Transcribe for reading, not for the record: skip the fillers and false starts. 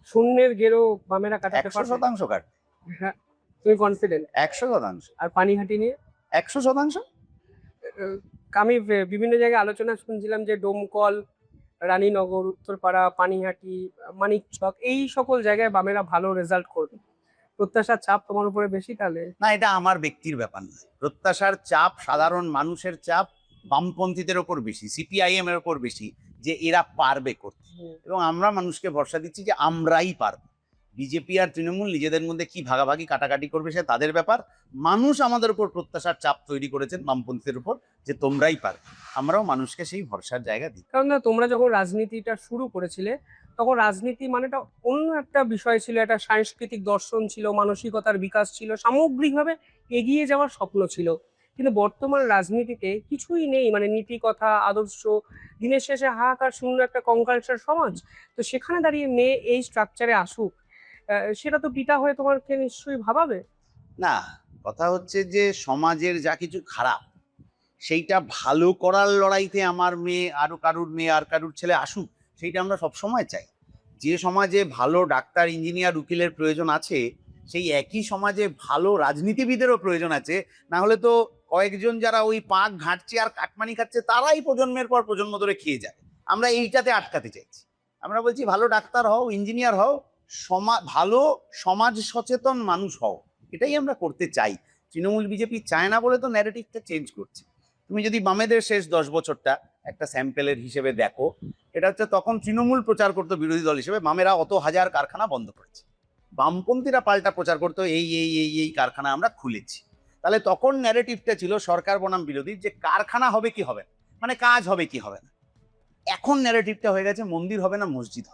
শূন্যের গেরো বামেরা কাটাতে 100% কাট। হ্যাঁ, তুমি কনফিডেন্ট? 100%। আর পানিহাটি নিয়ে 100%। আমি বিভিন্ন জায়গায় আলোচনা শুনছিলাম যে ডোমকল, রানীনগর, উত্তরপাড়া, পানিহাটি, মানিকচক এই সকল জায়গায় বামেরা ভালো রেজাল্ট করবে। প্রত্যাশার চাপ তোমার উপরে বেশি তাহলে? না, এটা আমার ব্যক্তির ব্যাপার নয়। প্রত্যাশার চাপ, সাধারণ মানুষের চাপ বামপন্থীদের ওপর বেশি, সিপিআইএম এর ওপর বেশি, যে এরা পারবে করতে। এবং আমরা মানুষকে ভরসা দিচ্ছি যে আমরাই পারব। বিজেপি আর তৃণমূল নিজেদের মধ্যে কি ভাগাভাগি কাটাকাটি করবে সে তাদের ব্যাপার। মানুষ আমাদের উপর প্রত্যাশার চাপ তৈরি করেছেন বামপন্থীদের উপর যে তোমরাই পারবে। আমরাও মানুষকে সেই ভরসার জায়গা দিই। কারণ না, তোমরা যখন রাজনীতিটা শুরু করেছিলে তখন রাজনীতি মানেটা অন্য একটা বিষয় ছিল, একটা সাংস্কৃতিক দর্শন ছিল, মানসিকতার বিকাশ ছিল, সামগ্রিকভাবে এগিয়ে যাওয়ার স্বপ্ন ছিল। কিন্তু বর্তমান রাজনীতিতে কিছুই নেই, মানে নীতি কথা, আদর্শ। দিনের শেষে হাহাকার শূন্য একটা কঙ্কালসার সমাজ। তো সেখানে দাঁড়িয়ে মেয়ে এই স্ট্রাকচারে আসুক, সেটা তো পিতা হয়ে তোমাকে নিশ্চয়ই ভাবাবে। না, কথা হচ্ছে যে সমাজের যা কিছু খারাপ সেইটা ভালো করার লড়াইতে আমার মেয়ে আরো কারুর মেয়ে আর কারুর ছেলে আসুক, সেইটা আমরা সবসময় চাই। যে সমাজে ভালো ডাক্তার, ইঞ্জিনিয়ার, উকিলের প্রয়োজন আছে, সেই একই সমাজে ভালো রাজনীতিবিদেরও প্রয়োজন আছে। না হলে তো কয়েকজন যারা ওই পাক ঘাঁটছে আর কাটমানি খাচ্ছে তারাই প্রজন্মের পর প্রজন্ম ধরে খেয়ে যাবে। আমরা এইটাতে আটকাতে চাইছি। আমরা বলছি ভালো ডাক্তার হও, ইঞ্জিনিয়ার হও, ভালো সমাজ সচেতন মানুষ হও, এটাই আমরা করতে চাই। তৃণমূল বিজেপি চায় না বলে তো ন্যারেটিভটা চেঞ্জ করছে। তুমি যদি বামেদের শেষ 10 বছরটা একটা স্যাম্পেলের হিসেবে দেখো, এটা হচ্ছে তখন তৃণমূল প্রচার করতো বিরোধী দল হিসেবে বামেরা অত হাজার কারখানা বন্ধ করেছে, বামপন্থীরা পাল্টা প্রচার করতো এই এই এই এই কারখানা আমরা খুলেছি। তাহলে তখন ন্যারেটিভটা ছিল সরকার বনাম বিরোধী, যে কারখানা হবে কি হবে না, মানে কাজ হবে কি হবে না। এখন ন্যারেটিভটা হয়ে গেছে মন্দির হবে না মসজিদ হবে।